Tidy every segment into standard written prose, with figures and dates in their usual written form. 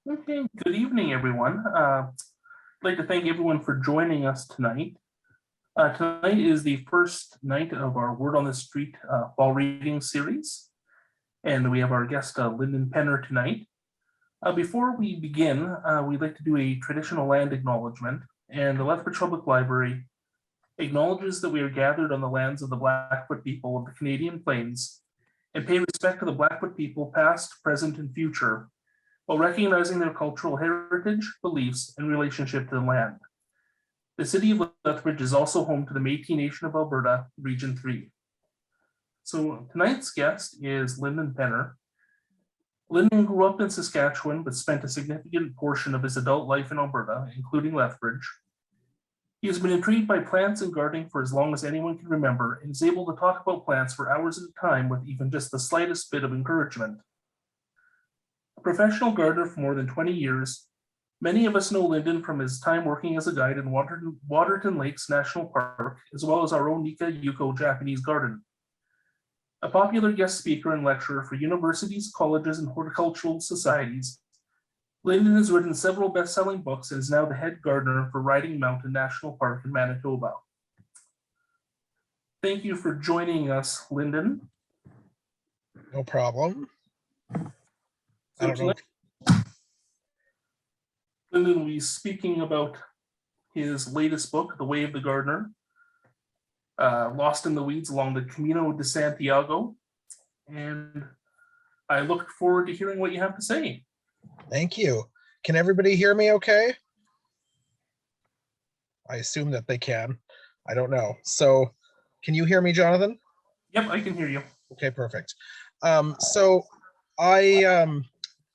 Okay, good evening, everyone. I'd like to thank everyone for joining us tonight. Tonight is the first night of our Word on the Street fall reading series, and we have our guest, Lyndon Penner, tonight. Before we begin, we'd like to do a traditional land acknowledgement, and the Lethbridge Public Library acknowledges that we are gathered on the lands of the Blackfoot people of the Canadian Plains and pay respect to the Blackfoot people past, present, and future, while recognizing their cultural heritage, beliefs, and relationship to the land. The city of Lethbridge is also home to the Métis Nation of Alberta, Region 3. So tonight's guest is Lyndon Penner. Lyndon grew up in Saskatchewan, but spent a significant portion of his adult life in Alberta, including Lethbridge. He has been intrigued by plants and gardening for as long as anyone can remember, and is able to talk about plants for hours at a time with even just the slightest bit of encouragement. A professional gardener for more than 20 years, many of us know Lyndon from his time working as a guide in Waterton Lakes National Park, as well as our own Nika Yuko Japanese garden. A popular guest speaker and lecturer for universities, colleges, and horticultural societies, Lyndon has written several best-selling books and is now the head gardener for Riding Mountain National Park in Manitoba. Thank you for joining us, Lyndon. No problem. I don't know. Lyndon will be speaking about his latest book, The Way of the Gardener, Lost in the Weeds along the Camino de Santiago. And I look forward to hearing what you have to say. Thank you. Can everybody hear me okay? I assume that they can. I don't know. So can you hear me, Jonathan? Yep, I can hear you. Okay, perfect.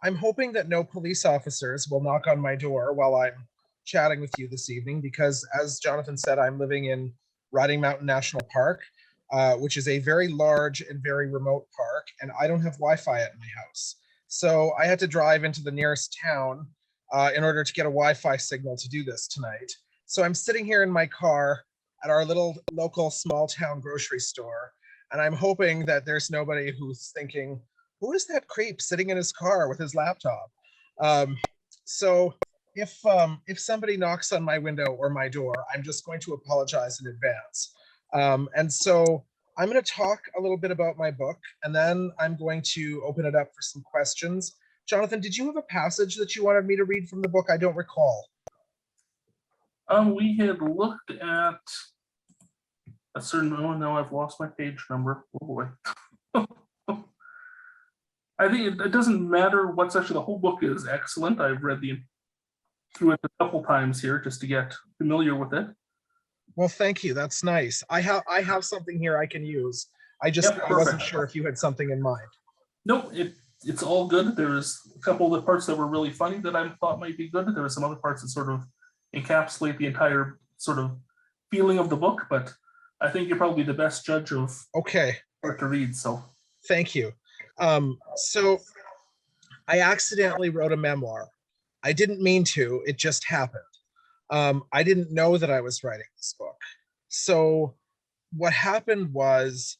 I'm hoping that no police officers will knock on my door while I'm chatting with you this evening, because as Jonathan said, I'm living in Riding Mountain National Park, which is a very large and very remote park, and I don't have Wi-Fi at my house. So I had to drive into the nearest town in order to get a Wi-Fi signal to do this tonight. So I'm sitting here in my car at our little local small town grocery store, and I'm hoping that there's nobody who's thinking, who is that creep sitting in his car with his laptop? So if somebody knocks on my window or my door, I'm just going to apologize in advance. And so I'm going to talk a little bit about my book, and then I'm going to open it up for some questions. Jonathan, did you have a passage that you wanted me to read from the book? I don't recall. We had looked at a certain, oh no, I've lost my page number. Oh boy. I think it doesn't matter what section. The whole book is excellent. I've read through it a couple times here just to get familiar with it. Well, thank you. That's nice. I have something here I can use. I wasn't sure if you had something in mind. No, it's all good. There's a couple of the parts that were really funny that I thought might be good. There were some other parts that sort of encapsulate the entire sort of feeling of the book, but I think you're probably the best judge of what to read. So thank you. So I accidentally wrote a memoir. I didn't mean to, it just happened. I didn't know that I was writing this book. So what happened was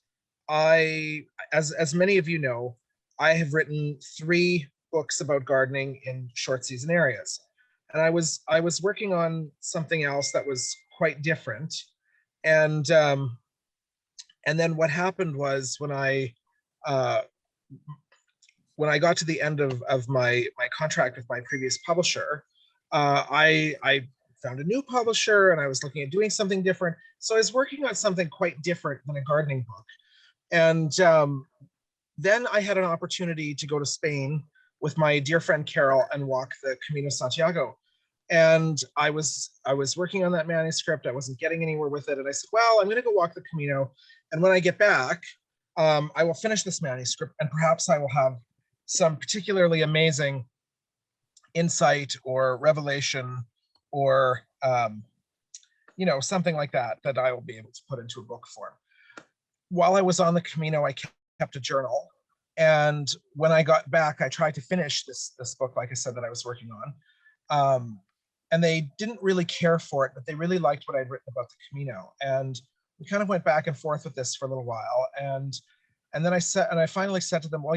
as many of you know, I have written 3 books about gardening in short season areas. And I was working on something else that was quite different. And then what happened was when I got to the end of my contract with my previous publisher, I found a new publisher and I was looking at doing something different. So I was working on something quite different than a gardening book. And then I had an opportunity to go to Spain with my dear friend Carol and walk the Camino Santiago. And I was working on that manuscript. I wasn't getting anywhere with it. And I said, well, I'm going to go walk the Camino. And when I get back, I will finish this manuscript and perhaps I will have some particularly amazing insight or revelation or, something like that I will be able to put into a book form. While I was on the Camino, I kept a journal. And when I got back, I tried to finish this book, like I said, that I was working on. And they didn't really care for it, but they really liked what I'd written about the Camino. And we kind of went back and forth with this for a little while. And then I finally said to them, well,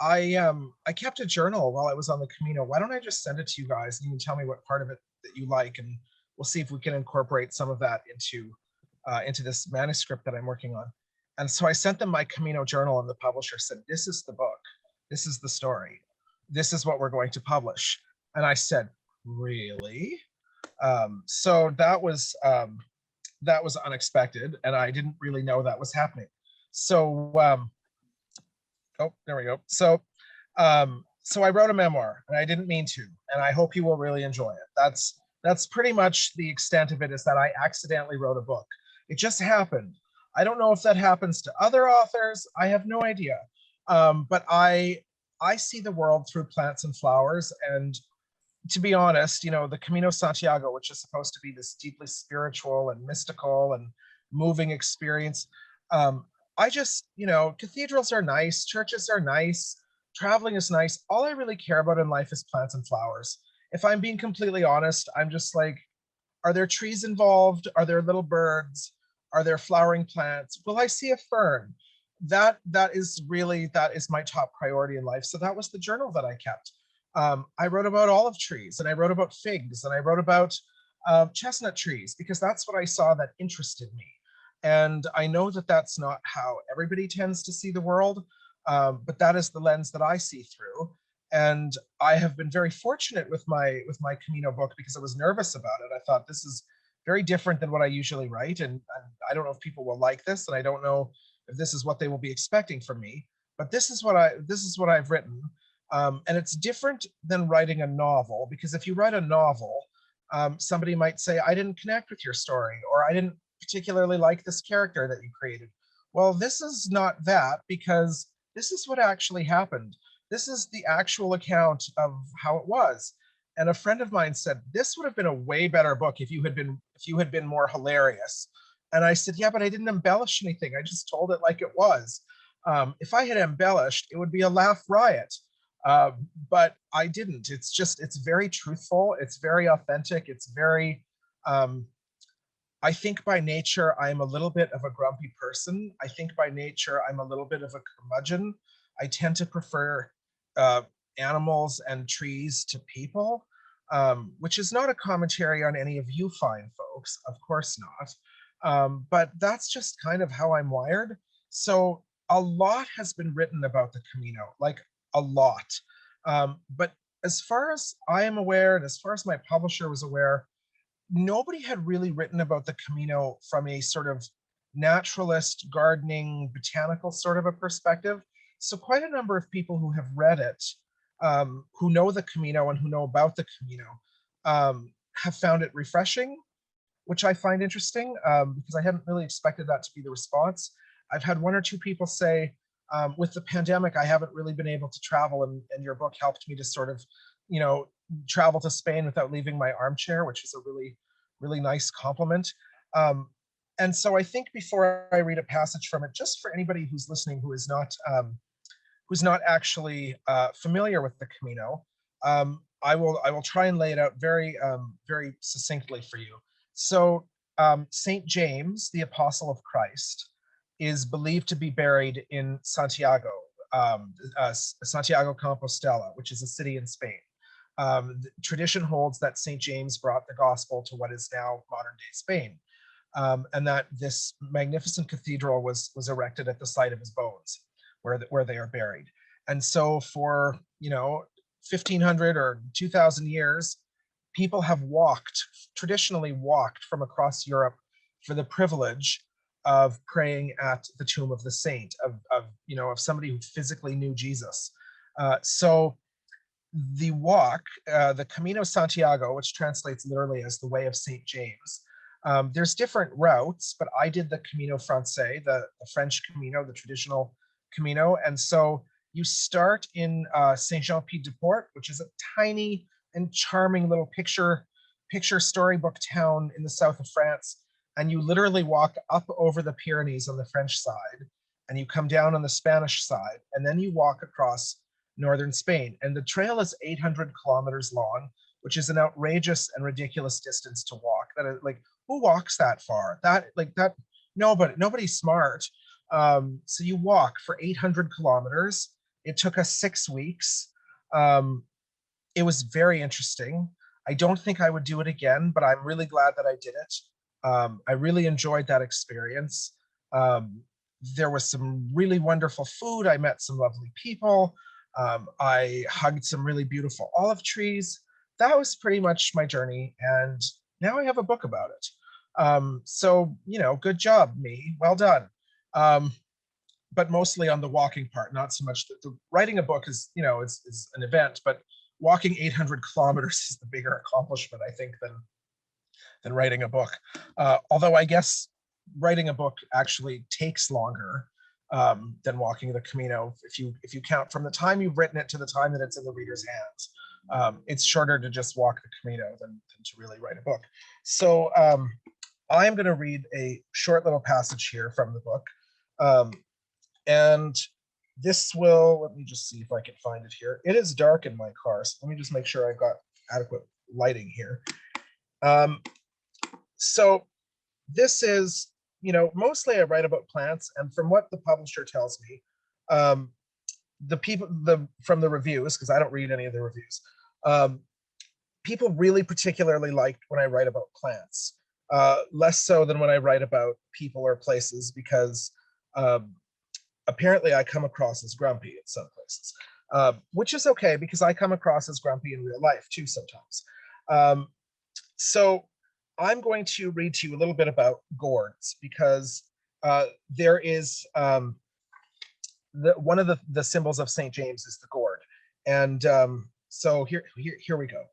I kept a journal while I was on the Camino. Why don't I just send it to you guys and you can tell me what part of it that you like, and we'll see if we can incorporate some of that into this manuscript that I'm working on. And so I sent them my Camino journal, and the publisher said, "This is the book. This is the story. This is what we're going to publish." And I said, "Really?" So that was unexpected, and I didn't really know that was happening. So oh, there we go. So I wrote a memoir, and I didn't mean to, and I hope you will really enjoy it. That's pretty much the extent of it, is that I accidentally wrote a book. It just happened. I don't know if that happens to other authors. I have no idea. But I see the world through plants and flowers, and to be honest, the Camino Santiago, which is supposed to be this deeply spiritual and mystical and moving experience, I just, cathedrals are nice, churches are nice, traveling is nice. All I really care about in life is plants and flowers. If I'm being completely honest, I'm just like, are there trees involved? Are there little birds? Are there flowering plants? Will I see a fern? That is my top priority in life. So that was the journal that I kept. I wrote about olive trees, and I wrote about figs, and I wrote about chestnut trees, because that's what I saw that interested me. And I know that that's not how everybody tends to see the world, but that is the lens that I see through. And I have been very fortunate with my Camino book, because I was nervous about it. I thought, this is very different than what I usually write, and I don't know if people will like this, and I don't know if this is what they will be expecting from me. But this is what I've written. And it's different than writing a novel, because if you write a novel, somebody might say, I didn't connect with your story, or I didn't particularly like this character that you created. Well, this is not that, because this is what actually happened. This is the actual account of how it was. And a friend of mine said, this would have been a way better book if you had been more hilarious. And I said, yeah, but I didn't embellish anything. I just told it like it was. If I had embellished, it would be a laugh riot. But I didn't. It's very truthful. It's very authentic. It's very, I think by nature, I'm a little bit of a grumpy person. I think by nature, I'm a little bit of a curmudgeon. I tend to prefer animals and trees to people, which is not a commentary on any of you fine folks, of course not. But that's just kind of how I'm wired. So a lot has been written about the Camino, like a lot. But as far as I am aware, and as far as my publisher was aware, nobody had really written about the Camino from a sort of naturalist, gardening, botanical sort of a perspective. So quite a number of people who have read it, who know the Camino and who know about the Camino, have found it refreshing, which I find interesting, because I hadn't really expected that to be the response. I've had one or two people say, with the pandemic, I haven't really been able to travel, and your book helped me to sort of, travel to Spain without leaving my armchair, which is a really, really nice compliment. And so I think before I read a passage from it, just for anybody who's listening who's not actually familiar with the Camino, I will try and lay it out very very succinctly for you. So Saint James, the Apostle of Christ, is believed to be buried in Santiago, Santiago Compostela, which is a city in Spain. Tradition holds that Saint James brought the gospel to what is now modern day Spain, and that this magnificent cathedral was erected at the site of his bones, where they are buried. And so for 1,500 or 2,000 years, people have traditionally walked from across Europe for the privilege of praying at the tomb of the saint, of somebody who physically knew Jesus. So the walk, the Camino Santiago, which translates literally as the way of Saint James, there's different routes, but I did the Camino Francais, the French Camino, the traditional Camino. And so you start in Saint-Jean-Pied-de-Port, which is a tiny and charming little picture storybook town in the south of France. And you literally walk up over the Pyrenees on the French side, and you come down on the Spanish side, and then you walk across northern Spain. And the trail is 800 kilometers long, which is an outrageous and ridiculous distance to walk. That is, like, who walks that far? Nobody's smart. So you walk for 800 kilometers. It took us 6 weeks. It was very interesting. I don't think I would do it again, but I'm really glad that I did it. I really enjoyed that experience. There was some really wonderful food. I met some lovely people. I hugged some really beautiful olive trees. That was pretty much my journey, and now I have a book about it. So, good job, me. Well done. Um, but mostly on the walking part, not so much the writing a book is an event, but walking 800 kilometers is the bigger accomplishment, I think, than writing a book. Although I guess writing a book actually takes longer than walking the Camino. If you count from the time you've written it to the time that it's in the reader's hands, it's shorter to just walk the Camino than to really write a book. So I am going to read a short little passage here from the book. And this will, let me just see if I can find it here. It is dark in my car, so let me just make sure I've got adequate lighting here. So this is, mostly I write about plants, and from what the publisher tells me, the people from the reviews, because I don't read any of the reviews, people really particularly like when I write about plants, less so than when I write about people or places, because apparently I come across as grumpy in some places, which is okay because I come across as grumpy in real life too sometimes. So I'm going to read to you a little bit about gourds, because there is one of the symbols of St. James is the gourd. And so here we go.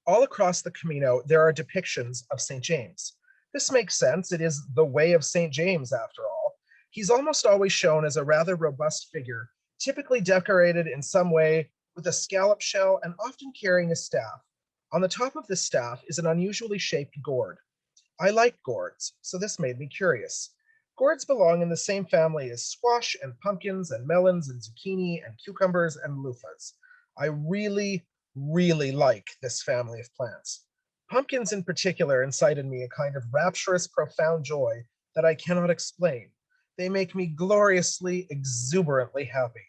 All across the Camino, there are depictions of St. James. This makes sense. It is the way of St. James, after all. He's almost always shown as a rather robust figure, typically decorated in some way with a scallop shell and often carrying a staff. On the top of the staff is an unusually shaped gourd. I like gourds, so this made me curious. Gourds belong in the same family as squash and pumpkins and melons and zucchini and cucumbers and loofahs. I really, really like this family of plants. Pumpkins in particular incite in me a kind of rapturous, profound joy that I cannot explain. They make me gloriously, exuberantly happy.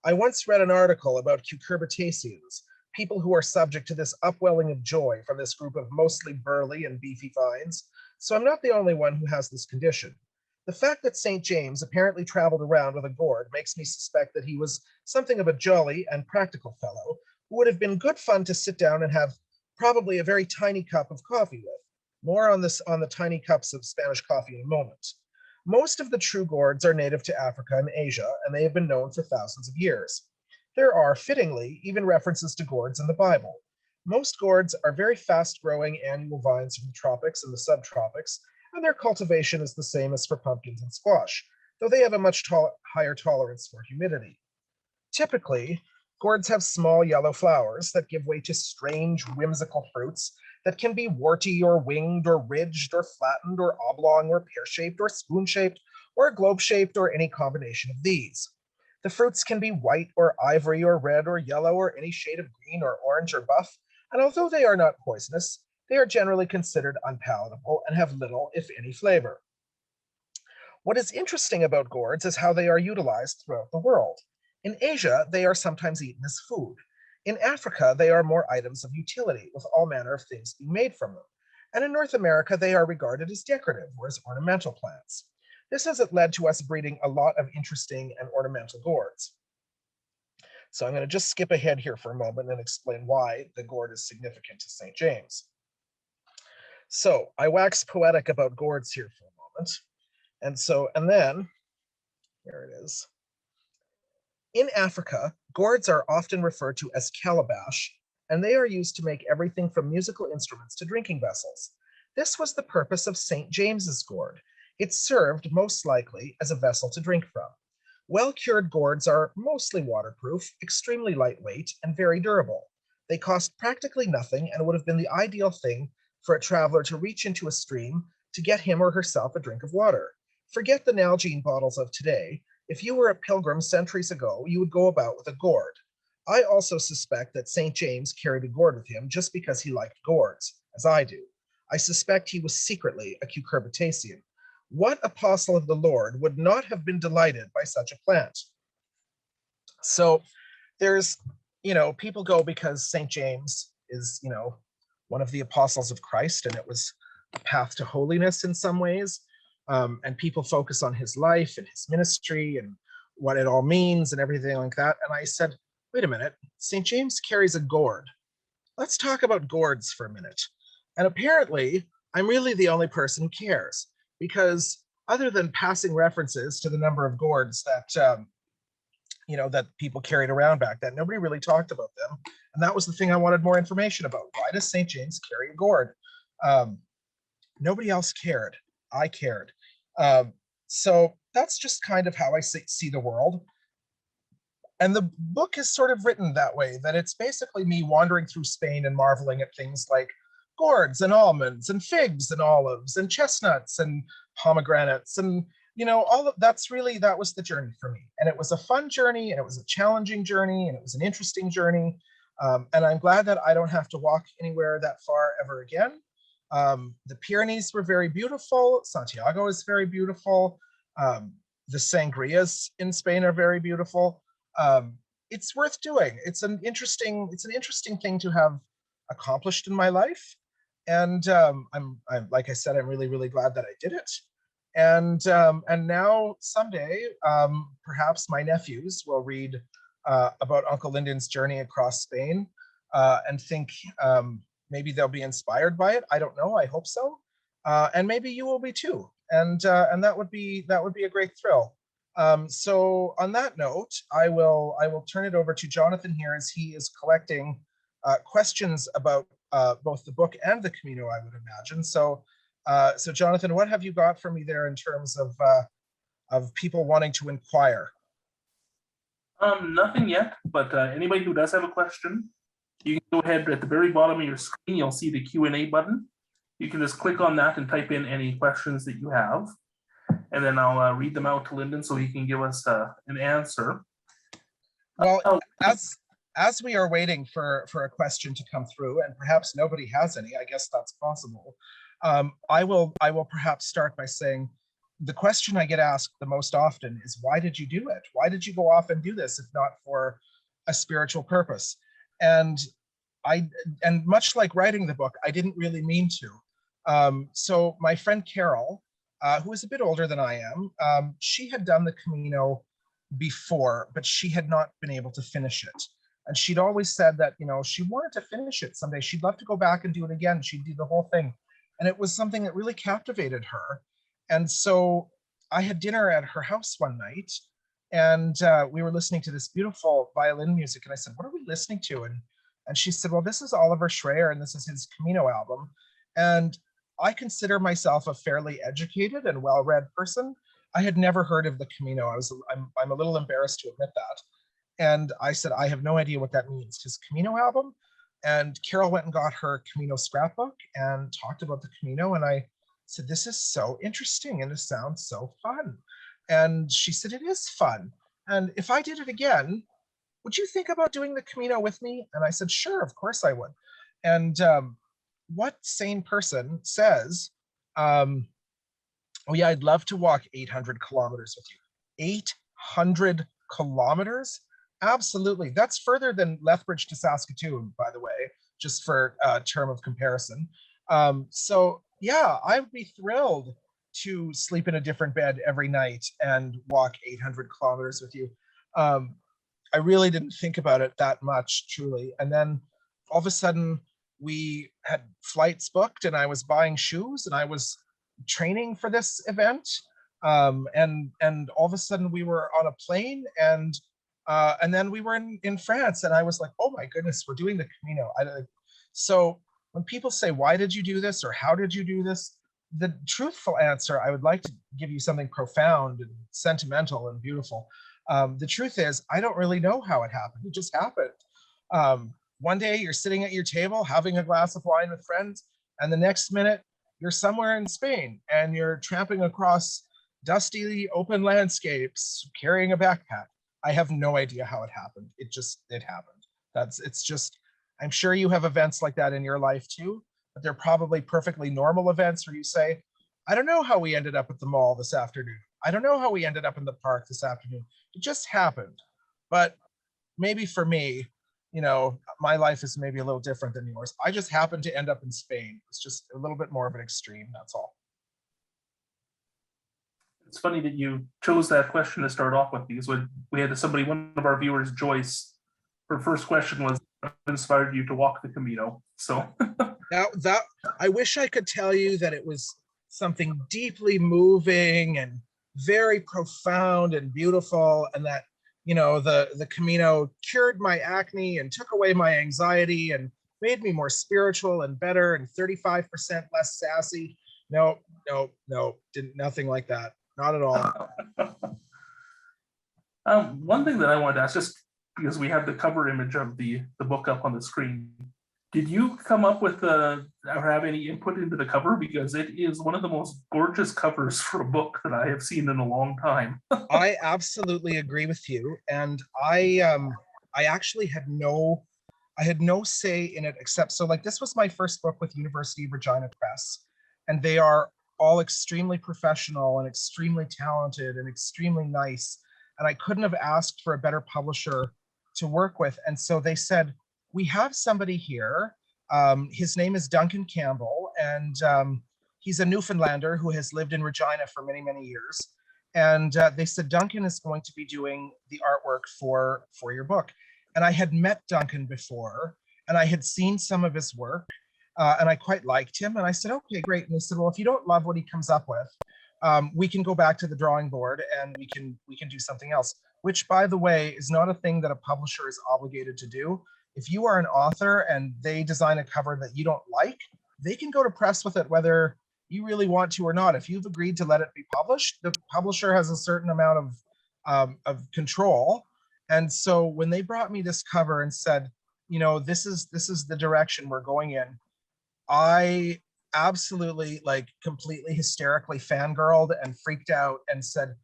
I once read an article about cucurbitaceans, people who are subject to this upwelling of joy from this group of mostly burly and beefy vines, so I'm not the only one who has this condition. The fact that St. James apparently traveled around with a gourd makes me suspect that he was something of a jolly and practical fellow who would have been good fun to sit down and have probably a very tiny cup of coffee with. More on the tiny cups of Spanish coffee in a moment. Most of the true gourds are native to Africa and Asia, and they have been known for thousands of years. There are, fittingly, even references to gourds in the Bible. Most gourds are very fast-growing annual vines from the tropics and the subtropics, and their cultivation is the same as for pumpkins and squash, though they have a much higher tolerance for humidity. Typically, gourds have small yellow flowers that give way to strange, whimsical fruits that can be warty or winged or ridged or flattened or oblong or pear-shaped or spoon-shaped or globe-shaped or any combination of these. The fruits can be white or ivory or red or yellow or any shade of green or orange or buff, and although they are not poisonous, they are generally considered unpalatable and have little, if any, flavor. What is interesting about gourds is how they are utilized throughout the world. In Asia, they are sometimes eaten as food. In Africa, they are more items of utility, with all manner of things being made from them. And in North America, they are regarded as decorative or as ornamental plants. This has led to us breeding a lot of interesting and ornamental gourds. So I'm going to just skip ahead here for a moment and explain why the gourd is significant to St. James. So I wax poetic about gourds here for a moment. And then, here it is. In Africa, gourds are often referred to as calabash, and they are used to make everything from musical instruments to drinking vessels. This was the purpose of St. James's gourd. It served, most likely, as a vessel to drink from. Well-cured gourds are mostly waterproof, extremely lightweight, and very durable. They cost practically nothing and would have been the ideal thing for a traveler to reach into a stream to get him or herself a drink of water. Forget the Nalgene bottles of today. If you were a pilgrim centuries ago, you would go about with a gourd. I also suspect that St. James carried a gourd with him just because he liked gourds, as I do. I suspect he was secretly a cucurbitacean. What apostle of the Lord would not have been delighted by such a plant? So there's, people go because St. James is, one of the apostles of Christ, and it was a path to holiness in some ways. And people focus on his life and his ministry and what it all means and everything like that. And I said, wait a minute, St. James carries a gourd. Let's talk about gourds for a minute. And apparently, I'm really the only person who cares, because other than passing references to the number of gourds that that people carried around back then, nobody really talked about them. And that was the thing I wanted more information about. Why does St. James carry a gourd? Nobody else cared. I cared. So that's just kind of how I see the world. And the book is sort of written that way, that it's basically me wandering through Spain and marveling at things like gourds and almonds and figs and olives and chestnuts and pomegranates and all of that was the journey for me. And it was a fun journey, and it was a challenging journey, and it was an interesting journey. And I'm glad that I don't have to walk anywhere that far ever again. The Pyrenees were very beautiful. Santiago is very beautiful. The sangrias in Spain are very beautiful. It's worth doing. It's an interesting thing to have accomplished in my life. And I'm like I said, I'm really, really glad that I did it. And now someday, perhaps my nephews will read about Uncle Lyndon's journey across Spain and think maybe they'll be inspired by it. I don't know. I hope so. And maybe you will be too. And that would be a great thrill. So on that note, I will turn it over to Jonathan here, as he is collecting questions about both the book and the Camino, I would imagine. So Jonathan, what have you got for me there in terms of people wanting to inquire? Nothing yet, but anybody who does have a question, you can go ahead at the very bottom of your screen. You'll see the Q&A button. You can just click on that and type in any questions that you have, and then I'll read them out to Lyndon so he can give us an answer. Well, as we are waiting for a question to come through, and perhaps nobody has any, I guess that's possible. I will perhaps start by saying the question I get asked the most often is, why did you do it? Why did you go off and do this if not for a spiritual purpose? And much like writing the book, I didn't really mean to. So my friend Carol, who is a bit older than I am, she had done the Camino before, but she had not been able to finish it. And she'd always said that, she wanted to finish it someday. She'd love to go back and do it again. She'd do the whole thing. And it was something that really captivated her. And so I had dinner at her house one night, and we were listening to this beautiful violin music. And I said, what are we listening to? And she said, well, this is Oliver Schreyer, and this is his Camino album. And I consider myself a fairly educated and well-read person. I had never heard of the Camino. I'm a little embarrassed to admit that. And I said, I have no idea what that means. His Camino album? And Carol went and got her Camino scrapbook and talked about the Camino. And I said, this is so interesting and this sounds so fun. And she said, it is fun. And if I did it again, would you think about doing the Camino with me? And I said, sure, of course I would. And what sane person says, oh yeah, I'd love to walk 800 kilometers with you. 800 kilometers? Absolutely. That's further than Lethbridge to Saskatoon, by the way, just for a term of comparison. So yeah, I would be thrilled to sleep in a different bed every night and walk 800 kilometers with you. I really didn't think about it that much, truly. And then all of a sudden we had flights booked, and I was buying shoes, and I was training for this event. And all of a sudden we were on a plane, and then we were in France, and I was like, oh my goodness, we're doing the Camino. So when people say, why did you do this, or how did you do this? The truthful answer, I would like to give you something profound and sentimental and beautiful. The truth is, I don't really know how it happened. It just happened. One day you're sitting at your table having a glass of wine with friends, and the next minute you're somewhere in Spain and you're tramping across dusty open landscapes carrying a backpack. I have no idea how it happened. It happened. It's just, I'm sure you have events like that in your life too, but they're probably perfectly normal events where you say, I don't know how we ended up at the mall this afternoon. I don't know how we ended up in the park this afternoon. It just happened. But maybe for me, my life is maybe a little different than yours. I just happened to end up in Spain. It's just a little bit more of an extreme, that's all. It's funny that you chose that question to start off with, because when we had somebody, one of our viewers, Joyce, her first question was, what inspired you to walk the Camino? So Now that I wish I could tell you that it was something deeply moving and very profound and beautiful, and that the Camino cured my acne and took away my anxiety and made me more spiritual and better and 35% less sassy. No, no, no, didn't nothing like that. Not at all. one thing that I wanted to ask, just because we have the cover image of the book up on the screen, did you come up with or have any input into the cover? Because it is one of the most gorgeous covers for a book that I have seen in a long time. I absolutely agree with you, and I actually had no say in it, except so like this was my first book with University of Regina Press, and they are all extremely professional and extremely talented and extremely nice, and I couldn't have asked for a better publisher to work with. And so they said, we have somebody here. His name is Duncan Campbell, and he's a Newfoundlander who has lived in Regina for many, many years. And they said, Duncan is going to be doing the artwork for your book. And I had met Duncan before, and I had seen some of his work, and I quite liked him. And I said, okay, great. And they said, well, if you don't love what he comes up with, we can go back to the drawing board and we can do something else, which, by the way, is not a thing that a publisher is obligated to do. If you are an author and they design a cover that you don't like, they can go to press with it whether you really want to or not. If you've agreed to let it be published, the publisher has a certain amount of control. And so when they brought me this cover and said, this is the direction we're going in, I absolutely, like, completely hysterically fangirled and freaked out and said,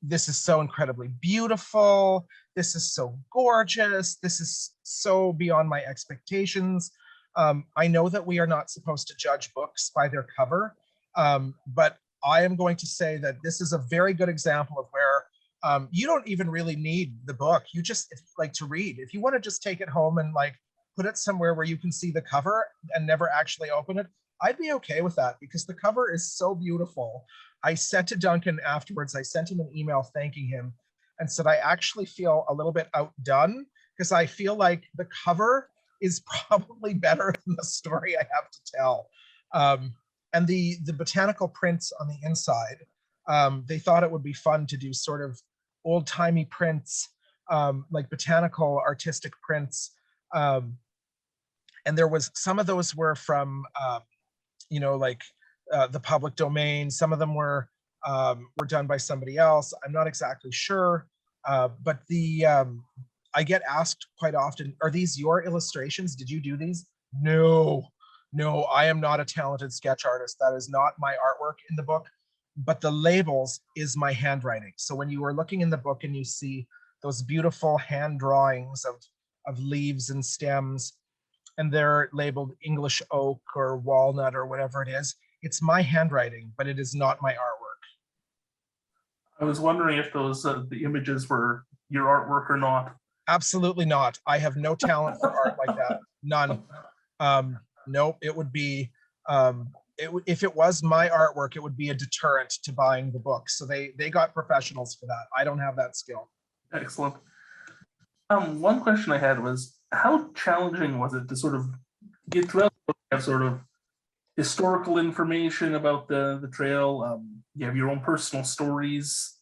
this is so incredibly beautiful. This is so gorgeous. This is so beyond my expectations. I know that we are not supposed to judge books by their cover, but I am going to say that this is a very good example of where you don't even really need the book. You just like to read. If you want to just take it home and like put it somewhere where you can see the cover and never actually open it, I'd be okay with that, because the cover is so beautiful. I said to Duncan afterwards, I sent him an email thanking him and said, I actually feel a little bit outdone because I feel like the cover is probably better than the story I have to tell. And the botanical prints on the inside, they thought it would be fun to do sort of old-timey prints, like botanical artistic prints. And there was, some of those were from, the public domain. Some of them were done by somebody else. I'm not exactly sure, but I get asked quite often, are these your illustrations? Did you do these? No, I am not a talented sketch artist. That is not my artwork in the book, but the labels is my handwriting. So when you are looking in the book and you see those beautiful hand drawings of leaves and stems, and they're labeled English oak or walnut or whatever it is, it's my handwriting, but it is not my artwork. I was wondering if those the images were your artwork or not. Absolutely not. I have no talent for art like that. None. Nope. It would be, if it was my artwork, it would be a deterrent to buying the book. So they got professionals for that. I don't have that skill. Excellent. One question I had was, how challenging was it to sort of get throughout the book, have sort of historical information about the trail? You have your own personal stories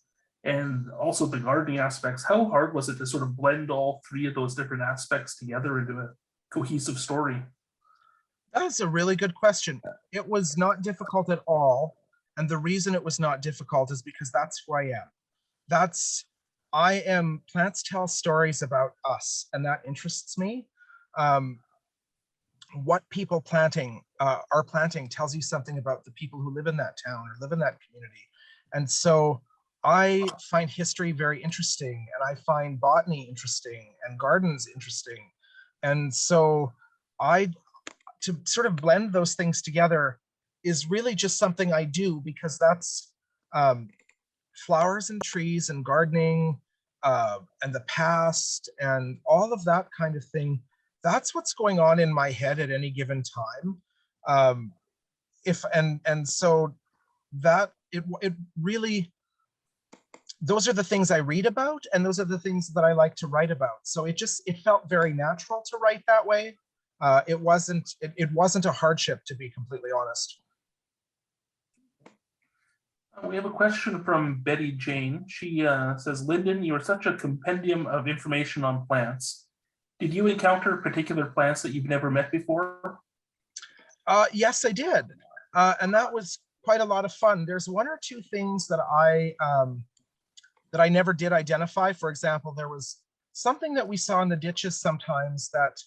and also the gardening aspects. How hard was it to sort of blend all three of those different aspects together into a cohesive story? That is a really good question. It was not difficult at all. And the reason it was not difficult is because that's who I am. Plants tell stories about us, and that interests me. What people are planting tells you something about the people who live in that town or live in that community. And so I find history very interesting, and I find botany interesting and gardens interesting. And so to sort of blend those things together is really just something I do, because that's flowers and trees and gardening and the past and all of that kind of thing. That's what's going on in my head at any given time. If and so that it really, those are the things I read about, and those are the things that I like to write about. So it felt very natural to write that way. It wasn't a hardship, to be completely honest. We have a question from Betty Jane. She says, Lyndon, you are such a compendium of information on plants. Did you encounter particular plants that you've never met before? Yes, I did. And that was quite a lot of fun. There's one or two things that I never did identify. For example, there was something that we saw in the ditches sometimes that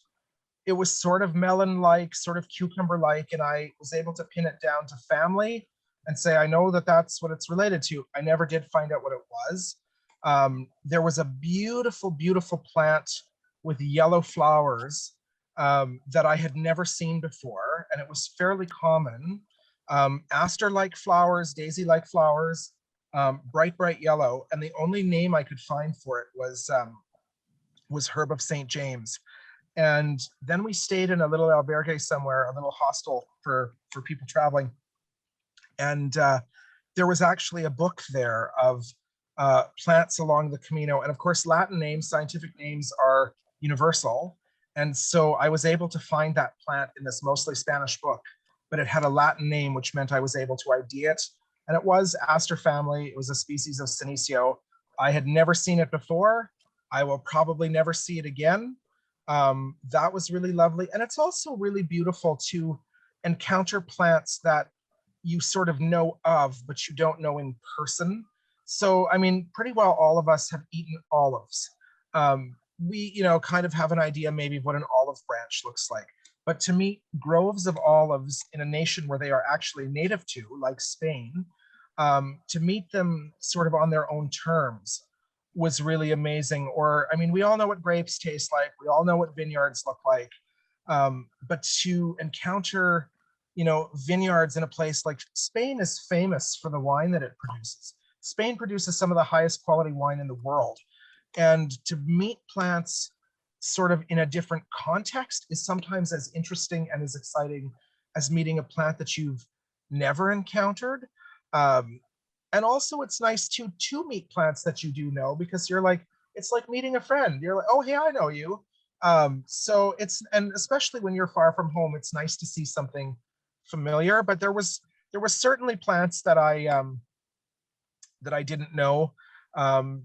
it was sort of melon-like, sort of cucumber-like, and I was able to pin it down to family and say, I know that that's what it's related to. I never did find out what it was. There was a beautiful, beautiful plant with yellow flowers that I had never seen before, and it was fairly common. Aster-like flowers, daisy-like flowers, bright, bright yellow, and the only name I could find for it was Herb of St. James. And then we stayed in a little albergue somewhere, a little hostel for people traveling. And there was actually a book there of plants along the Camino. And of course, Latin names, scientific names are universal. And so I was able to find that plant in this mostly Spanish book, but it had a Latin name, which meant I was able to ID it. And it was Aster family. It was a species of Senecio. I had never seen it before. I will probably never see it again. That was really lovely. And it's also really beautiful to encounter plants that you sort of know of, but you don't know in person. So, I mean, pretty well all of us have eaten olives. We, kind of have an idea maybe of what an olive branch looks like. But to meet groves of olives in a nation where they are actually native to, like Spain, to meet them sort of on their own terms was really amazing. Or, I mean, we all know what grapes taste like. We all know what vineyards look like. But to encounter, vineyards in a place like Spain is famous for the wine that it produces. Spain produces some of the highest quality wine in the world. And to meet plants sort of in a different context is sometimes as interesting and as exciting as meeting a plant that you've never encountered. And also it's nice to meet plants that you do know, because it's like meeting a friend. You're like, oh, hey, I know you. So and especially when you're far from home, it's nice to see something familiar. But there was certainly plants that I didn't know.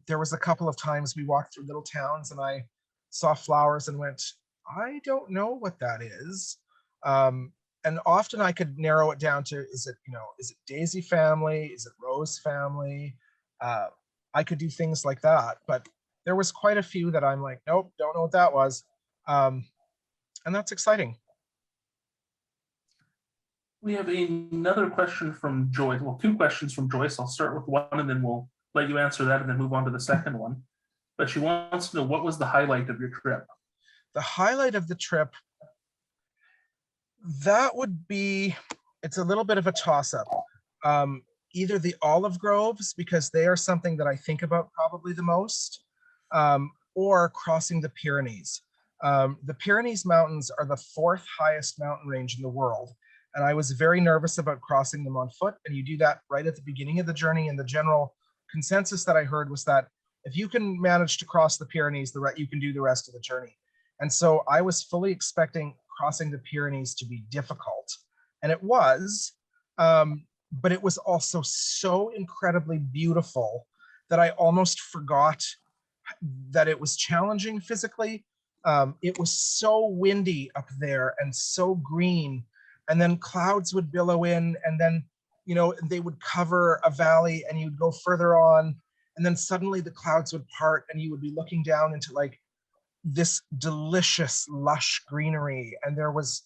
There was a couple of times we walked through little towns and I saw flowers and went, I don't know what that is. And often I could narrow it down to, is it daisy family? Is it rose family? I could do things like that, but there was quite a few that I'm like, nope, don't know what that was. And that's exciting. We have another question from Joyce. Well, two questions from Joyce. I'll start with one and then we'll let you answer that and then move on to the second one. But she wants to know, what was the highlight of your trip? The highlight of the trip, that would be, it's a little bit of a toss-up. Either the olive groves, because they are something that I think about probably the most, or crossing the Pyrenees. The Pyrenees Mountains are the 4th highest mountain range in the world. And I was very nervous about crossing them on foot. And you do that right at the beginning of the journey. And the general consensus that I heard was that if you can manage to cross the Pyrenees, you can do the rest of the journey. And so I was fully expecting crossing the Pyrenees to be difficult. And it was, but it was also so incredibly beautiful that I almost forgot that it was challenging physically. It was so windy up there and so green. And then clouds would billow in, and then, they would cover a valley and you'd go further on. And then suddenly the clouds would part and you would be looking down into like this delicious, lush greenery. And there was,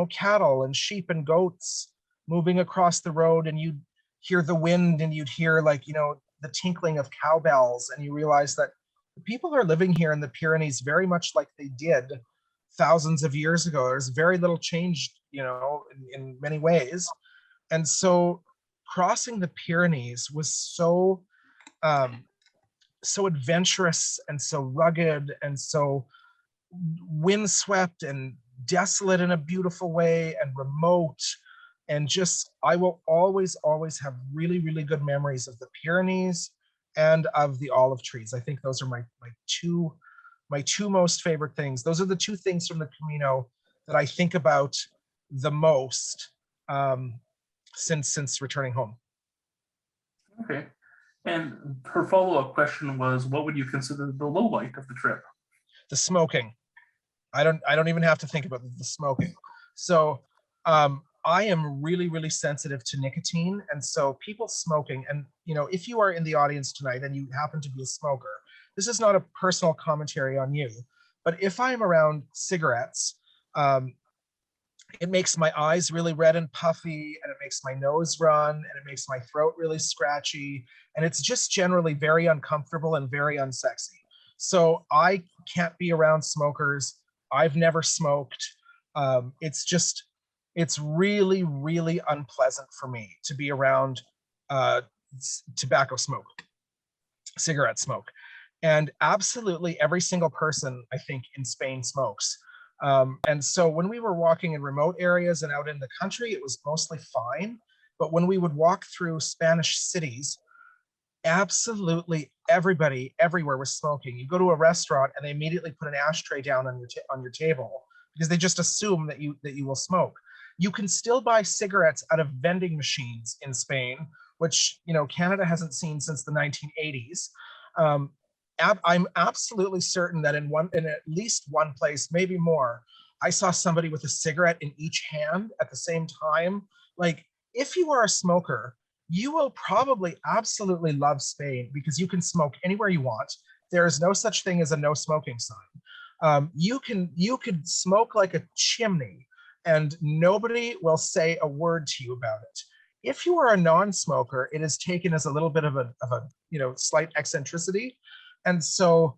cattle and sheep and goats moving across the road, and you'd hear the wind and you'd hear the tinkling of cowbells. And you realize that the people are living here in the Pyrenees very much like they did thousands of years ago. There's very little change, in many ways. And so crossing the Pyrenees was so so adventurous and so rugged and so windswept and desolate in a beautiful way and remote. And just, I will always, always have really, really good memories of the Pyrenees and of the olive trees. I think those are my two most favorite things. Those are the two things from the Camino that I think about the most since returning home. Okay. And her follow-up question was, what would you consider the low light of the trip? The smoking. I don't even have to think about the smoking. So I am really, really sensitive to nicotine. And so people smoking, and if you are in the audience tonight and you happen to be a smoker, this is not a personal commentary on you, but if I'm around cigarettes, it makes my eyes really red and puffy, and it makes my nose run, and it makes my throat really scratchy, and it's just generally very uncomfortable and very unsexy. So I can't be around smokers. I've never smoked. It's really, really unpleasant for me to be around tobacco smoke, cigarette smoke. And absolutely every single person, I think, in Spain smokes. And so when we were walking in remote areas and out in the country, it was mostly fine. But when we would walk through Spanish cities, absolutely everybody everywhere was smoking. You go to a restaurant and they immediately put an ashtray down on your table because they just assume that you will smoke. You can still buy cigarettes out of vending machines in Spain, which Canada hasn't seen since the 1980s. I'm absolutely certain that in at least one place, maybe more, I saw somebody with a cigarette in each hand at the same time. Like, if you are a smoker, you will probably absolutely love Spain because you can smoke anywhere you want. There is no such thing as a no smoking sign. You could smoke like a chimney and nobody will say a word to you about it. If you are a non-smoker, it is taken as a little bit of a slight eccentricity. And so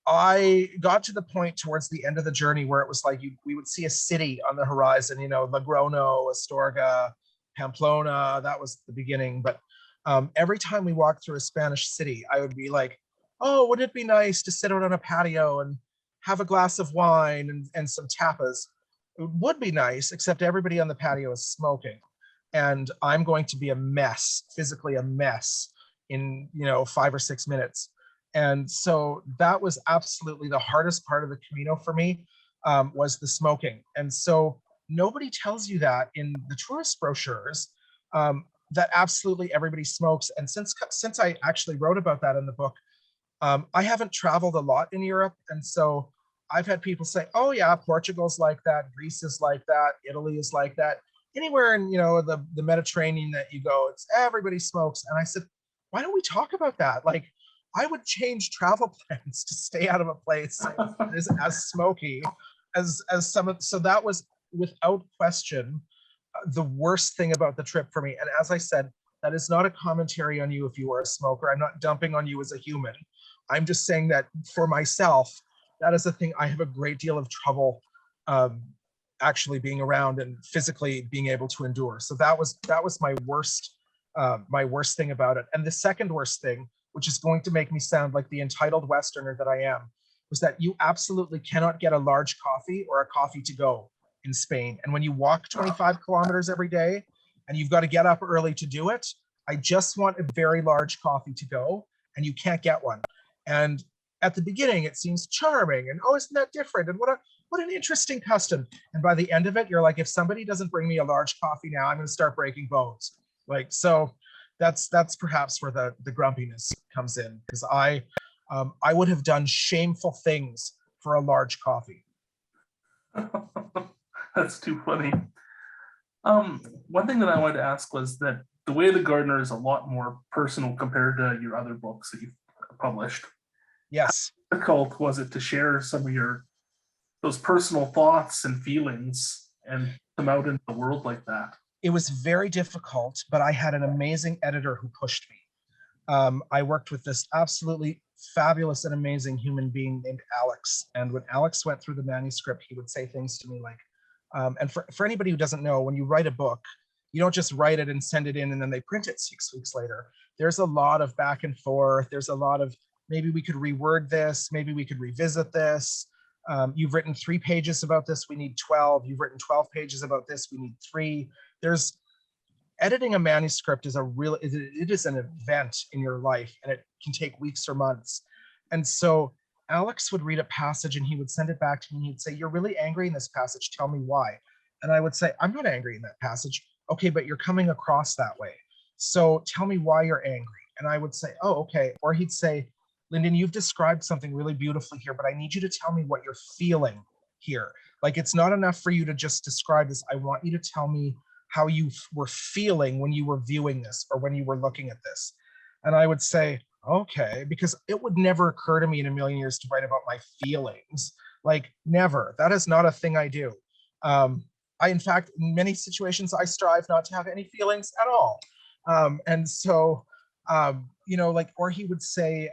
I got to the point towards the end of the journey where it was like we would see a city on the horizon, Logroño, Astorga, Pamplona. That was the beginning. But every time we walked through a Spanish city, I would be like, oh, wouldn't it be nice to sit out on a patio and have a glass of wine and some tapas? It would be nice, except everybody on the patio is smoking. And I'm going to be a mess, physically a mess in 5 or 6 minutes. And so that was absolutely the hardest part of the Camino for me, was the smoking. And so nobody tells you that in the tourist brochures, that absolutely everybody smokes. And since I actually wrote about that in the book, I haven't traveled a lot in Europe. And so I've had people say, oh yeah, Portugal's like that, Greece is like that, Italy is like that. Anywhere in the Mediterranean that you go, it's everybody smokes. And I said, why don't we talk about that? Like, I would change travel plans to stay out of a place that isn't as smoky as some of. So that was without question the worst thing about the trip for me. And as I said, that is not a commentary on you if you are a smoker. I'm not dumping on you as a human. I'm just saying that for myself, that is a thing I have a great deal of trouble actually being around and physically being able to endure. So that was my worst thing about it. And the second worst thing, which is going to make me sound like the entitled Westerner that I am, was that you absolutely cannot get a large coffee or a coffee to go in Spain. And when you walk 25 kilometers every day and you've got to get up early to do it, I just want a very large coffee to go, and you can't get one. And at the beginning, it seems charming and, oh, isn't that different? And what an interesting custom. And by the end of it, you're like, if somebody doesn't bring me a large coffee now, I'm going to start breaking bones. Like, so that's perhaps where the grumpiness comes in, because I would have done shameful things for a large coffee. That's too funny. One thing that I wanted to ask was that The Way of the Gardener is a lot more personal compared to your other books that you've published. Yes. How difficult was it to share some of those personal thoughts and feelings and come out into the world like that? It was very difficult, but I had an amazing editor who pushed me. I worked with this absolutely fabulous and amazing human being named Alex. And when Alex went through the manuscript, he would say things to me like, and for anybody who doesn't know, when you write a book, you don't just write it and send it in and then they print it 6 weeks later. There's a lot of back and forth. There's a lot of maybe we could reword this, maybe we could revisit this. You've written 3 pages about this, we need 12. You've written 12 pages about this, we need 3. There's editing a manuscript is it is an event in your life, and it can take weeks or months. And so Alex would read a passage and he would send it back to me and he'd say, "You're really angry in this passage, tell me why." And I would say, "I'm not angry in that passage." "Okay, but you're coming across that way. So tell me why you're angry." And I would say, "Oh, okay." Or he'd say, "Lyndon, you've described something really beautifully here, but I need you to tell me what you're feeling here. Like, it's not enough for you to just describe this. I want you to tell me how you were feeling when you were viewing this or when you were looking at this." And I would say, "Okay," because it would never occur to me in a million years to write about my feelings. Like, never. That is not a thing I do. In fact, in many situations, I strive not to have any feelings at all. And so, like, or he would say,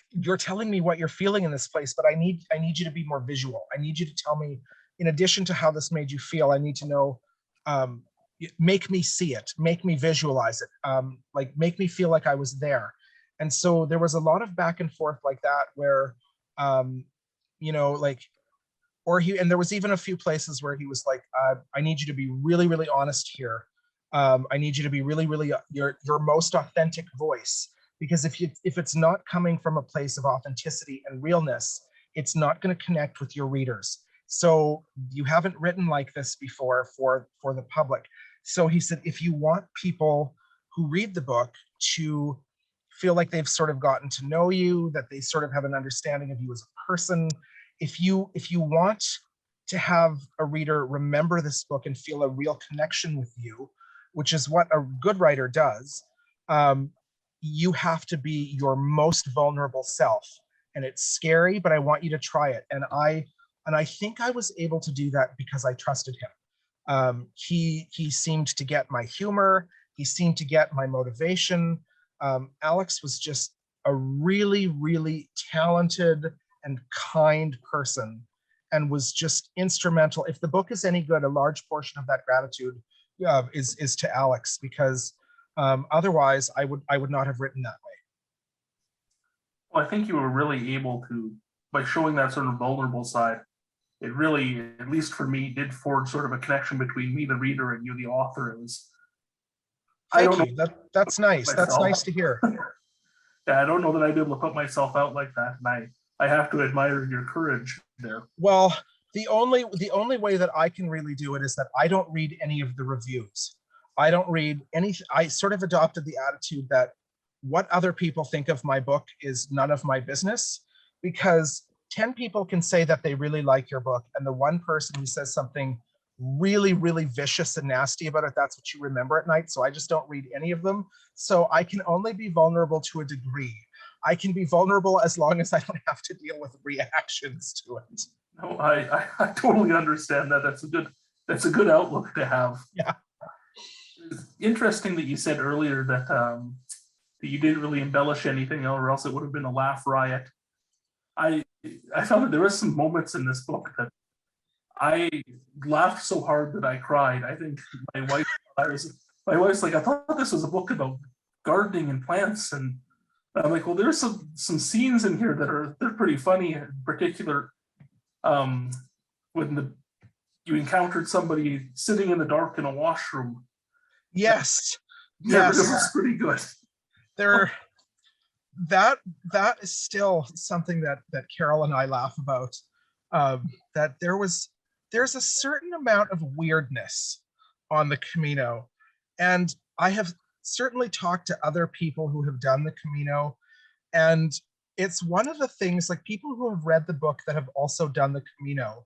"You're telling me what you're feeling in this place, but I need you to be more visual. I need you to tell me, in addition to how this made you feel, I need to know, make me see it, make me visualize it, like make me feel like I was there." And so there was a lot of back and forth like that where, like, and there was even a few places where he was like, "I need you to be really, really honest here. I need you to be really, really your most authentic voice. Because if it's not coming from a place of authenticity and realness, it's not going to connect with your readers. So you haven't written like this before for the public." So he said, if you want people who read the book to feel like they've sort of gotten to know you, that they sort of have an understanding of you as a person, if you want to have a reader remember this book and feel a real connection with you, which is what a good writer does, you have to be your most vulnerable self. And it's scary, but I want you to try it. And I think I was able to do that because I trusted him. He seemed to get my humor. He seemed to get my motivation. Alex was just a really, really talented and kind person, and was just instrumental. If the book is any good, a large portion of that gratitude is to Alex, because otherwise I would not have written that way. Well, I think you were really able to, by showing that sort of vulnerable side, it really, at least for me, did forge sort of a connection between me, the reader, and you, the author. It was, Thank you. That's nice. That's nice to hear. Yeah, I don't know that I'd be able to put myself out like that, and I have to admire your courage there. Well, the only way that I can really do it is that I don't read any of the reviews. I don't read any. I sort of adopted the attitude that what other people think of my book is none of my business, because 10 people can say that they really like your book, and the one person who says something really, really vicious and nasty about it, that's what you remember at night. So I just don't read any of them. So I can only be vulnerable to a degree. I can be vulnerable as long as I don't have to deal with reactions to it. No, I totally understand that. That's a good outlook to have. Yeah. It's interesting that you said earlier that that you didn't really embellish anything, or else it would have been a laugh riot. I found that there were some moments in this book that I laughed so hard that I cried. I think my wife's like, "I thought this was a book about gardening and plants," and I'm like, "Well, there's some scenes in here they're pretty funny. In particular, when you encountered somebody sitting in the dark in a washroom." Yes. Yes, it was pretty good. That is still something that Carol and I laugh about. That there's a certain amount of weirdness on the Camino, and I have certainly talked to other people who have done the Camino, and it's one of the things, like, people who have read the book that have also done the Camino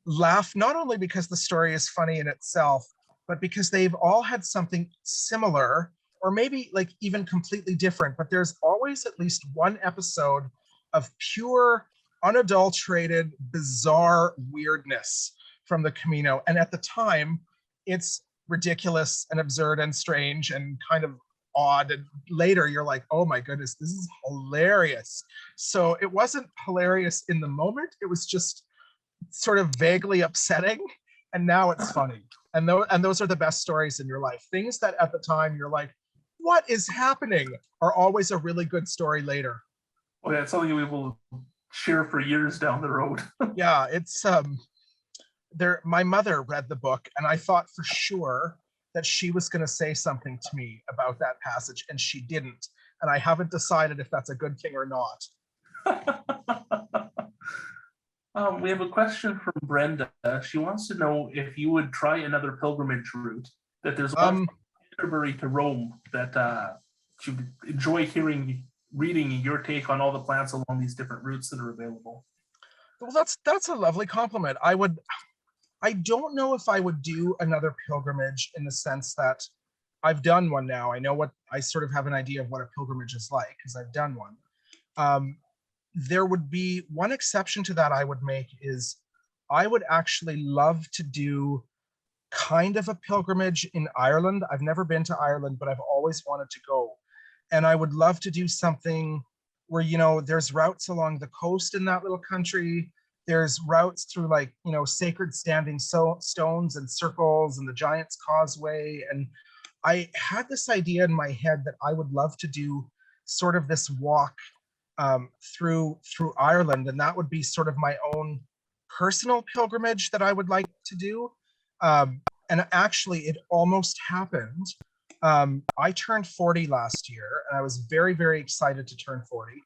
laugh, not only because the story is funny in itself, but because they've all had something similar, or maybe like even completely different, but there's always at least one episode of pure, unadulterated, bizarre weirdness from the Camino. And at the time, it's ridiculous and absurd and strange and kind of odd. And later you're like, oh my goodness, this is hilarious. So it wasn't hilarious in the moment. It was just sort of vaguely upsetting. And now it's funny. And those are the best stories in your life. Things that at the time you're like, what is happening, are always a really good story later. Oh yeah, it's something we will share for years down the road. Yeah, it's there. My mother read the book, and I thought for sure that she was going to say something to me about that passage, and she didn't. And I haven't decided if that's a good thing or not. We have a question from Brenda. She wants to know if you would try another pilgrimage route. That there's one from Canterbury to Rome that she would enjoy reading your take on all the plants along these different routes that are available. Well, that's a lovely compliment. I don't know if I would do another pilgrimage in the sense that I've done one now. I sort of have an idea of what a pilgrimage is like because I've done one. There would be one exception to that I would make is I would actually love to do kind of a pilgrimage in Ireland. I've never been to Ireland, but I've always wanted to go. And I would love to do something where, there's routes along the coast in that little country. There's routes through sacred standing stones and circles and the Giant's Causeway. And I had this idea in my head that I would love to do sort of this walk through Ireland, and that would be sort of my own personal pilgrimage that I would like to do. And actually, it almost happened. I turned 40 last year, and I was very, very excited to turn 40.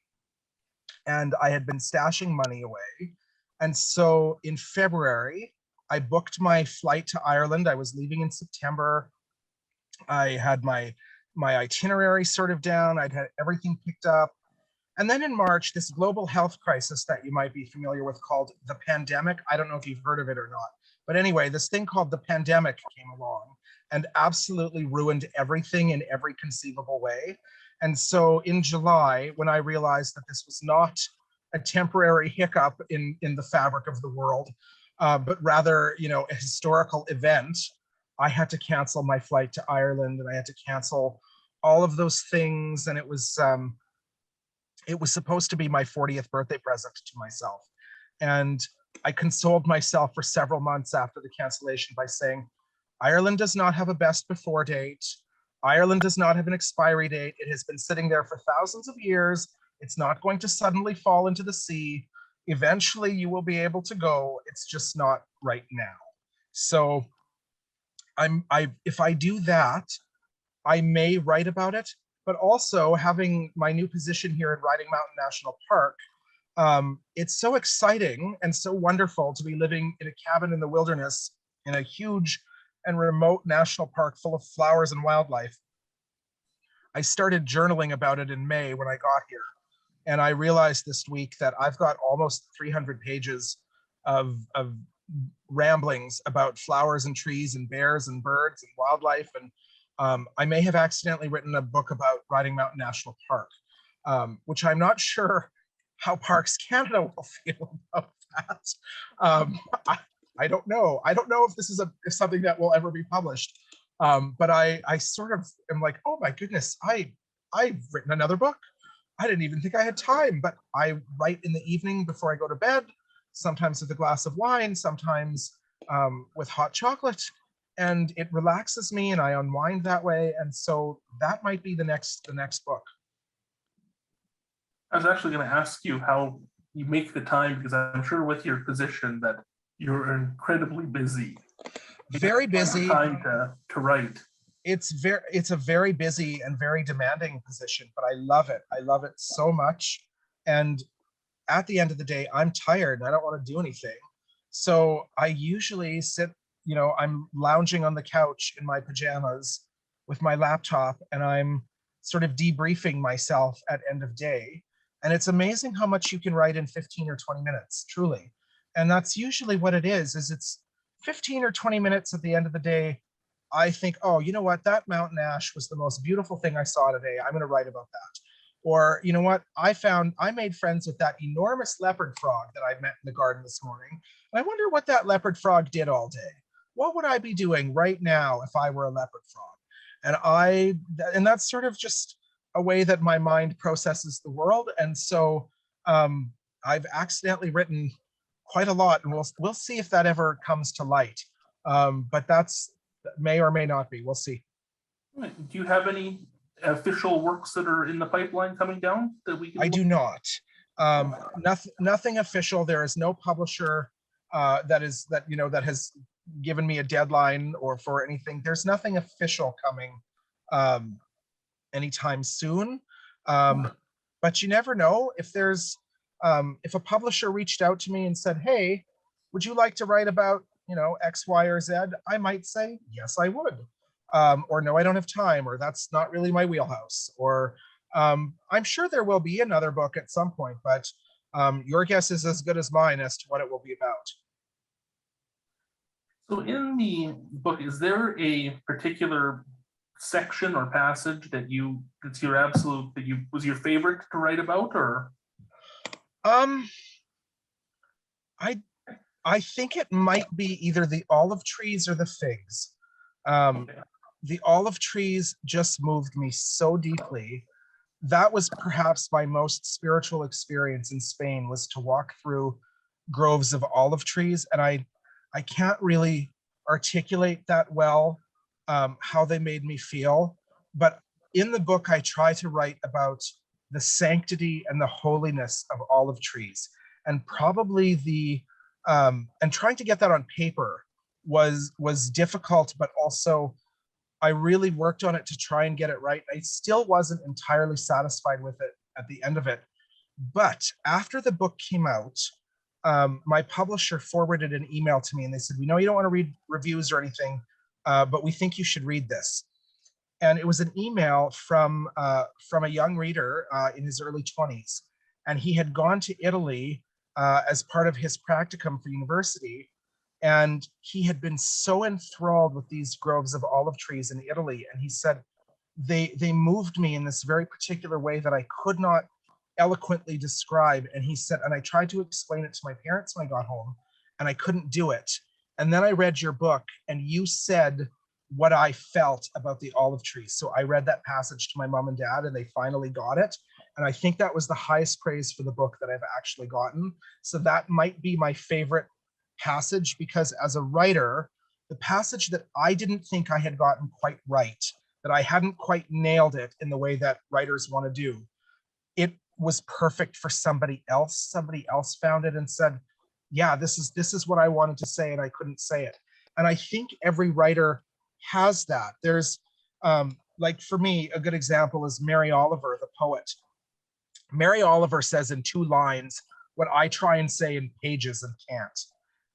And I had been stashing money away. And so in February, I booked my flight to Ireland. I was leaving in September. I had my itinerary sort of down. I'd had everything picked up. And then in March, this global health crisis that you might be familiar with called the pandemic. I don't know if you've heard of it or not. But anyway, this thing called the pandemic came along and absolutely ruined everything in every conceivable way. And so in July, when I realized that this was not a temporary hiccup in the fabric of the world, but rather, a historical event, I had to cancel my flight to Ireland, and I had to cancel all of those things. And it was supposed to be my 40th birthday present to myself. And I consoled myself for several months after the cancellation by saying, Ireland does not have a best before date. Ireland does not have an expiry date. It has been sitting there for thousands of years. It's not going to suddenly fall into the sea. Eventually you will be able to go. It's just not right now. So if I do that, I may write about it, but also having my new position here at Riding Mountain National Park, it's so exciting and so wonderful to be living in a cabin in the wilderness in a huge and remote national park full of flowers and wildlife. I started journaling about it in May when I got here. And I realized this week that I've got almost 300 pages of ramblings about flowers and trees and bears and birds and wildlife. And I may have accidentally written a book about Riding Mountain National Park, which I'm not sure how Parks Canada will feel about that. I don't know. I don't know if this is something that will ever be published. But I sort of am like, oh my goodness, I've written another book. I didn't even think I had time, but I write in the evening before I go to bed, sometimes with a glass of wine, sometimes with hot chocolate, and it relaxes me and I unwind that way. And so that might be the next book. I was actually going to ask you how you make the time, because I'm sure with your position that you're incredibly busy. Very busy. Time to write. It's a very busy and very demanding position, but I love it. I love it so much. And at the end of the day, I'm tired and I don't want to do anything. So I usually sit, I'm lounging on the couch in my pajamas with my laptop, and I'm sort of debriefing myself at end of day. And it's amazing how much you can write in 15 or 20 minutes, truly. And that's usually what it is it's 15 or 20 minutes at the end of the day. I think, oh, you know what? That mountain ash was the most beautiful thing I saw today. I'm going to write about that. Or, you know what? I made friends with that enormous leopard frog that I met in the garden this morning. And I wonder what that leopard frog did all day. What would I be doing right now if I were a leopard frog? And that's sort of just a way that my mind processes the world. And so I've accidentally written quite a lot, and we'll see if that ever comes to light. But that's may or may not be. We'll see. Do you have any official works that are in the pipeline coming down that we can? I do not. Nothing official. There is no publisher that has given me a deadline or for anything. There's nothing official coming anytime soon. But you never know. If a publisher reached out to me and said, "Hey, would you like to write about X, Y, or Z?" I might say, "Yes, I would," or "No, I don't have time," or "That's not really my wheelhouse," or I'm sure there will be another book at some point, but your guess is as good as mine as to what it will be about. So in the book, is there a particular section or passage that was your favorite to write about, or? I think it might be either the olive trees or the figs. The olive trees just moved me so deeply. That was perhaps my most spiritual experience in Spain, was to walk through groves of olive trees. And I can't really articulate that well, how they made me feel. But in the book, I try to write about the sanctity and the holiness of olive trees. And probably and trying to get that on paper was difficult, but also I really worked on it to try and get it right. I still wasn't entirely satisfied with it at the end of it. But after the book came out, my publisher forwarded an email to me and they said, "We know you don't want to read reviews or anything, but we think you should read this." And it was an email from a young reader in his early 20s. And he had gone to Italy as part of his practicum for university. And he had been so enthralled with these groves of olive trees in Italy. And he said, they moved me in this very particular way that I could not eloquently describe. And he said, and I tried to explain it to my parents when I got home, and I couldn't do it. And then I read your book, and you said what I felt about the olive trees. So I read that passage to my mom and dad, and they finally got it. And I think that was the highest praise for the book that I've actually gotten. So that might be my favorite passage, because as a writer, the passage that I didn't think I had gotten quite right, that I hadn't quite nailed it in the way that writers want to do, it was perfect for somebody else. Somebody else found it and said, "Yeah, this is what I wanted to say, and I couldn't say it." And I think every writer has that. There's like, for me, a good example is Mary Oliver, the poet. Mary Oliver says in 2 lines what I try and say in pages and can't.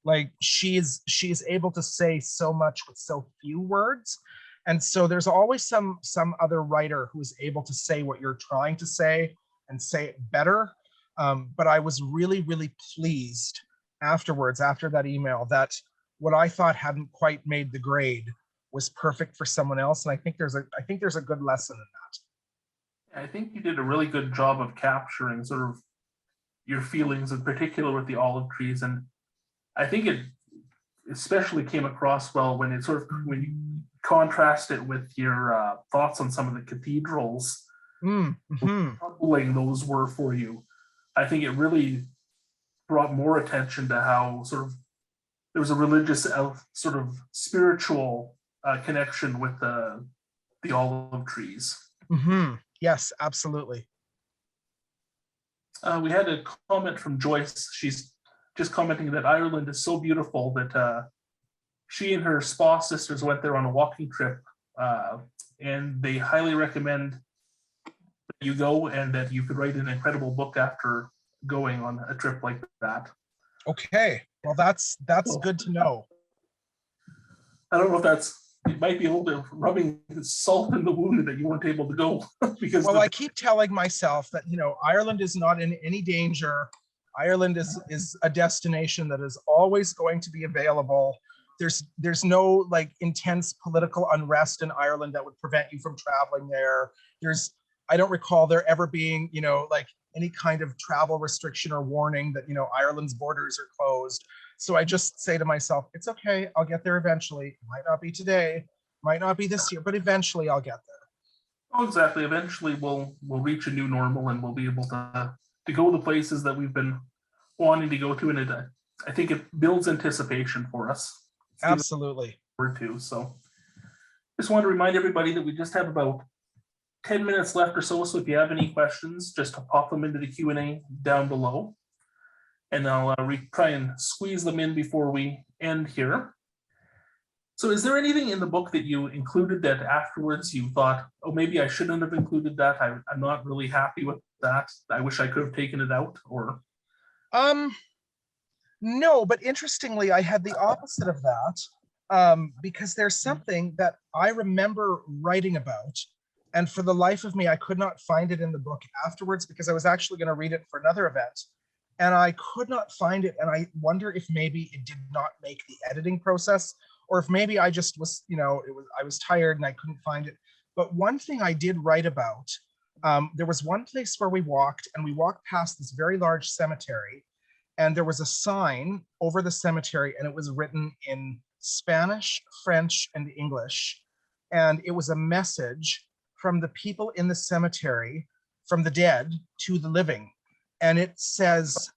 Like, she's able to say so much with so few words. And so there's always some other writer who is able to say what you're trying to say and say it better. But I was really, really pleased afterwards, after that email, that what I thought hadn't quite made the grade was perfect for someone else. And I think there's a good lesson in that. I think you did a really good job of capturing sort of your feelings, in particular with the olive trees. And I think it especially came across well when you contrast it with your thoughts on some of the cathedrals, how troubling those were for you. I think it really brought more attention to how sort of there was a religious, sort of spiritual connection with the olive trees. Yes, absolutely. We had a comment from Joyce. She's just commenting that Ireland is so beautiful that she and her spa sisters went there on a walking trip, and they highly recommend that you go, and that you could write an incredible book after going on a trip like that. Okay, well, that's good to know. I don't know if it might be a little bit of rubbing salt in the wound that you weren't able to go. Because I keep telling myself that, Ireland is not in any danger. Ireland is a destination that is always going to be available. There's no like intense political unrest in Ireland that would prevent you from traveling there. I don't recall there ever being, like any kind of travel restriction or warning that, Ireland's borders are closed. So I just say to myself, it's okay, I'll get there eventually. It might not be today, might not be this year, but eventually I'll get there. Oh, exactly. Eventually we'll reach a new normal, and we'll be able to go to places that we've been wanting to go to. And I think it builds anticipation for us. Absolutely. So just want to remind everybody that we just have about 10 minutes left or so, so if you have any questions, just pop them into the Q&A down below. And I'll try and squeeze them in before we end here. So is there anything in the book that you included that afterwards you thought, oh, maybe I shouldn't have included that. I'm not really happy with that. I wish I could have taken it out, or? No, but interestingly, I had the opposite of that, because there's something that I remember writing about, and for the life of me, I could not find it in the book afterwards because I was actually going to read it for another event, and I could not find it, and I wonder if maybe it did not make the editing process, or if maybe I just was, I was tired and I couldn't find it. But one thing I did write about, there was one place where we walked past this very large cemetery, and there was a sign over the cemetery, and it was written in Spanish, French, and English. And it was a message from the people in the cemetery, from the dead to the living. And it says,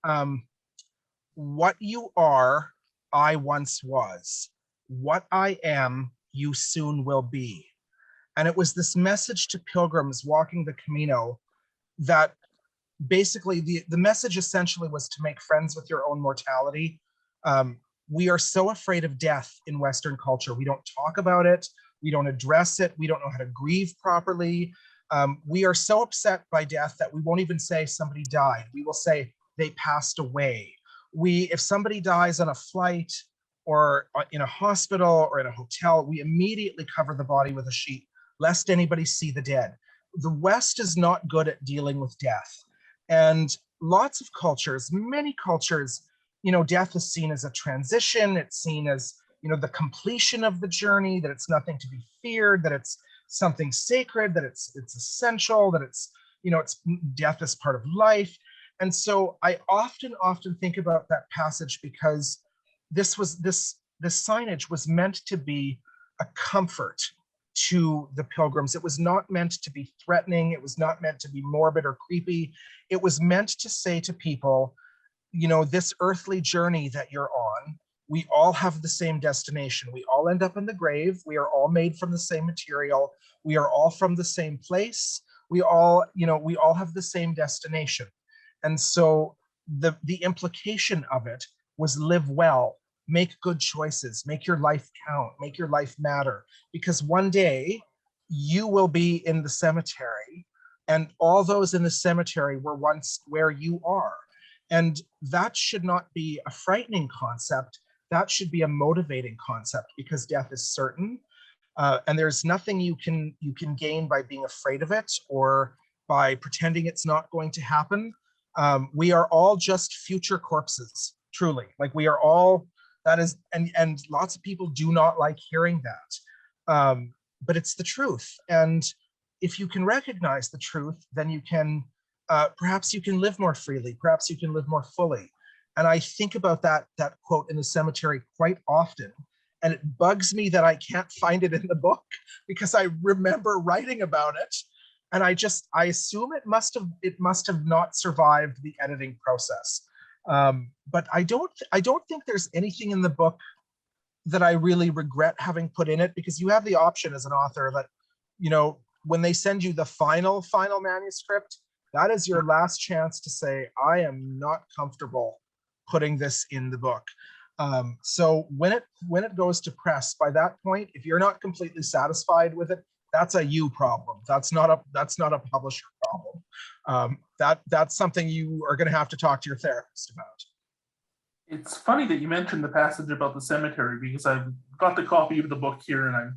what you are, I once was. What I am, you soon will be. And it was this message to pilgrims walking the Camino that basically the message essentially was to make friends with your own mortality. We are so afraid of death in Western culture. We don't talk about it. We don't address it. We don't know how to grieve properly. We are so upset by death that we won't even say somebody died. We will say they passed away. If somebody dies on a flight or in a hospital or in a hotel, we immediately cover the body with a sheet, lest anybody see the dead. The West is not good at dealing with death. And lots of cultures, many cultures, death is seen as a transition. It's seen as, the completion of the journey, that it's nothing to be feared, that it's something sacred, that it's essential, that it's death is part of life. And so I often think about that passage because this signage was meant to be a comfort to the pilgrims. It was not meant to be threatening. It was not meant to be morbid or creepy. It was meant to say to people, this earthly journey that you're on, we all have the same destination. We all end up in the grave. We are all made from the same material. We are all from the same place. We all have the same destination. And so the implication of it was live well, make good choices, make your life count, make your life matter, because one day you will be in the cemetery and all those in the cemetery were once where you are. And that should not be a frightening concept. That should be a motivating concept because death is certain. And there's nothing you can gain by being afraid of it or by pretending it's not going to happen. We are all just future corpses, truly. Like we are all, that is, and lots of people do not like hearing that. But it's the truth. And if you can recognize the truth, then you can, perhaps you can live more freely, perhaps you can live more fully. And I think about that quote in the cemetery quite often. And it bugs me that I can't find it in the book because I remember writing about it. And I assume it must have not survived the editing process. But I don't think there's anything in the book that I really regret having put in it, because you have the option as an author that, when they send you the final manuscript, that is your last chance to say, I am not comfortable putting this in the book. So when it goes to press, by that point, if you're not completely satisfied with it, that's a you problem. That's not a publisher problem. That's something you are going to have to talk to your therapist about. It's funny that you mentioned the passage about the cemetery, because I've got the copy of the book here, and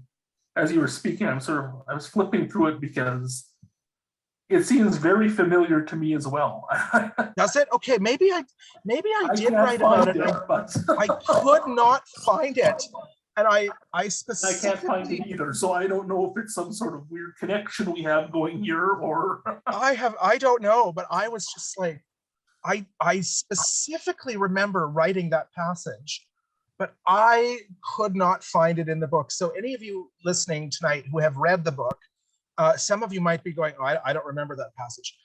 as you were speaking, I was flipping through it because it seems very familiar to me as well. Does it? Okay, maybe I did write about it. But I could not find it, and I specifically can't find it either. So I don't know if it's some sort of weird connection we have going here, or I don't know, but I was just like, I specifically remember writing that passage, but I could not find it in the book. So any of you listening tonight who have read the book, some of you might be going, oh, I don't remember that passage.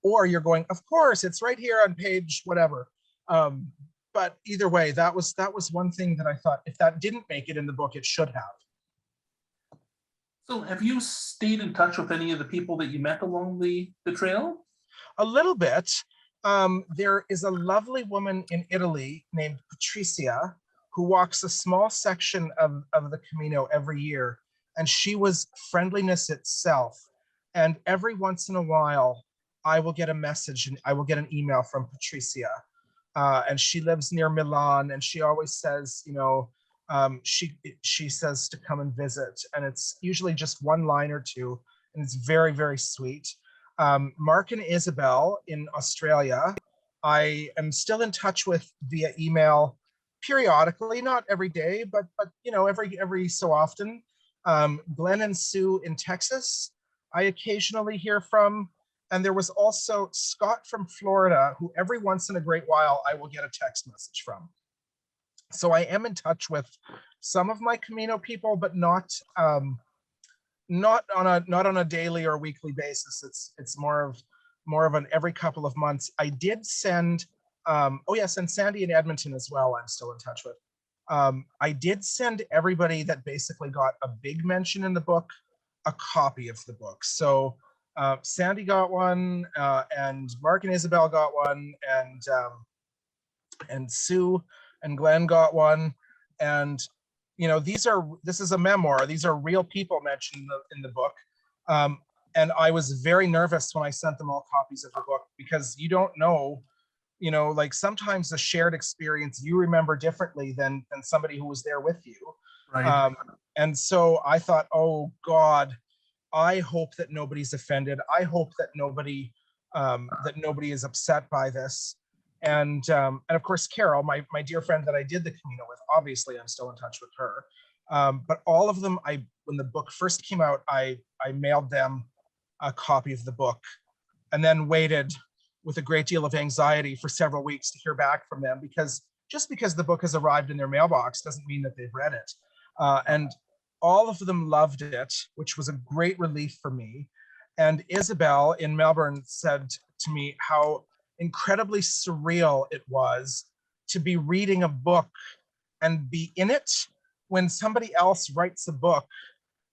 Or you're going, of course, it's right here on page whatever. But either way, that was one thing that I thought, if that didn't make it in the book, it should have. So have you stayed in touch with any of the people that you met along the trail? A little bit. There is a lovely woman in Italy named Patricia who walks a small section of the Camino every year, and she was friendliness itself. And every once in a while, I will get a message and I will get an email from Patricia. And she lives near Milan, and she always says, she says to come and visit, and it's usually just one line or two, and it's very, very sweet. Mark and Isabel in Australia, I am still in touch with via email periodically, not every day, but every so often. Glenn and Sue in Texas, I occasionally hear from. And there was also Scott from Florida, who every once in a great while I will get a text message from. So I am in touch with some of my Camino people, but not on a daily or weekly basis. It's more of an every couple of months. I did send oh yes, and Sandy in Edmonton as well, I'm still in touch with. I did send everybody that basically got a big mention in the book a copy of the book. So Sandy got one, and Mark and Isabel got one, and Sue and Glenn got one. And this is a memoir. These are real people mentioned in the book. And I was very nervous when I sent them all copies of the book, because you don't know, like sometimes the shared experience you remember differently than somebody who was there with you. Right. And so I thought, oh God, I hope that nobody's offended. I hope that nobody is upset by this. And of course, Carol, my dear friend that I did the Camino with, obviously I'm still in touch with her. But all of them, when the book first came out, I mailed them a copy of the book, and then waited with a great deal of anxiety for several weeks to hear back from them, because just because the book has arrived in their mailbox doesn't mean that they've read it. And all of them loved it, which was a great relief for me. And Isabel in Melbourne said to me how incredibly surreal it was to be reading a book and be in it when somebody else writes a book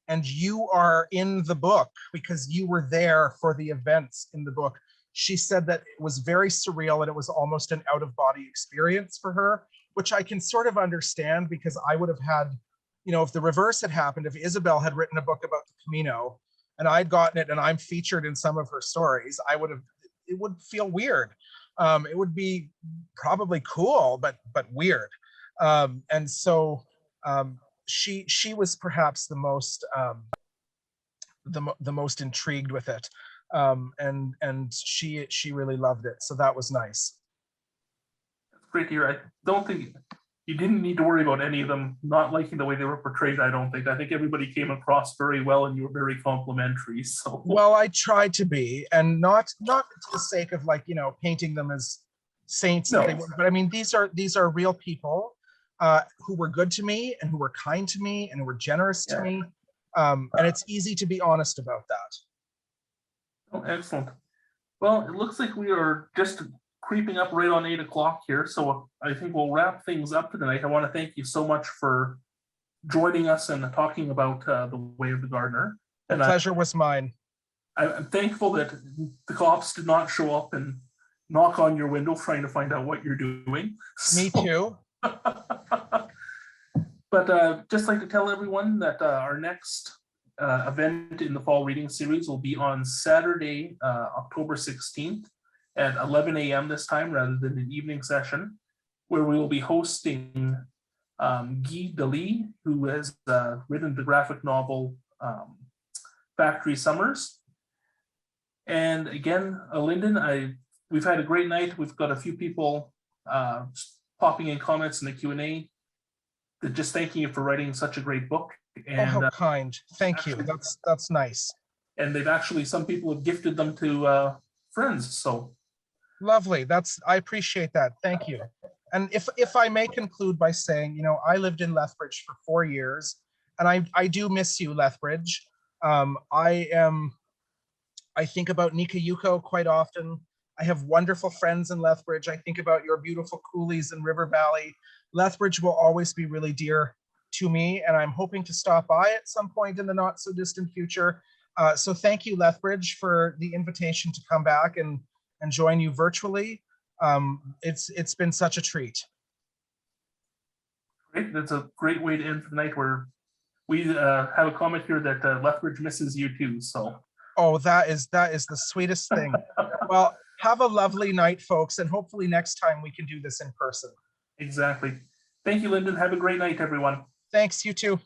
and you are in the book because you were there for the events in the book. She said that it was very surreal and it was almost an out-of-body experience for her, which I can sort of understand, because I would have had, if the reverse had happened, if Isabel had written a book about the Camino and I'd gotten it and I'm featured in some of her stories, it would feel weird. It would be probably cool, but weird. And so she was perhaps the most intrigued with it. And she really loved it. So that was nice. That's great to hear. I don't think you didn't need to worry about any of them not liking the way they were portrayed. I don't think. I think everybody came across very well, and you were very complimentary. So well, I tried to be, and not to the sake of painting them as saints. No. But I mean, these are real people who were good to me and who were kind to me and who were generous to me. And it's easy to be honest about that. Oh, excellent. Well, it looks like we are just creeping up right on 8 o'clock here. So I think we'll wrap things up tonight. I want to thank you so much for joining us and talking about the Way of the Gardener. And the pleasure was mine. I'm thankful that the cops did not show up and knock on your window trying to find out what you're doing. Me too. But just like to tell everyone that our next event in the fall reading series will be on Saturday, October 16th at 11 a.m. this time, rather than an evening session, where we will be hosting Guy Delis, who has written the graphic novel Factory Summers. And again, Lyndon, we've had a great night. We've got a few people popping in comments in the Q&A, just thanking you for writing such a great book. And, oh, how kind. Thank you. That's nice. And some people have gifted them to friends. So lovely. I appreciate that. Thank you. And if I may conclude by saying, I lived in Lethbridge for 4 years, and I do miss you, Lethbridge. I think about Nika Yuko quite often. I have wonderful friends in Lethbridge. I think about your beautiful coulees in River Valley. Lethbridge will always be really dear to me, and I'm hoping to stop by at some point in the not so distant future. So thank you, Lethbridge, for the invitation to come back and join you virtually. It's been such a treat. Great. That's a great way to end the night. Where we have a comment here that Lethbridge misses you too. So. Oh, that is the sweetest thing. Well, have a lovely night, folks, and hopefully next time we can do this in person. Exactly. Thank you, Lyndon. Have a great night, everyone. Thanks, you too.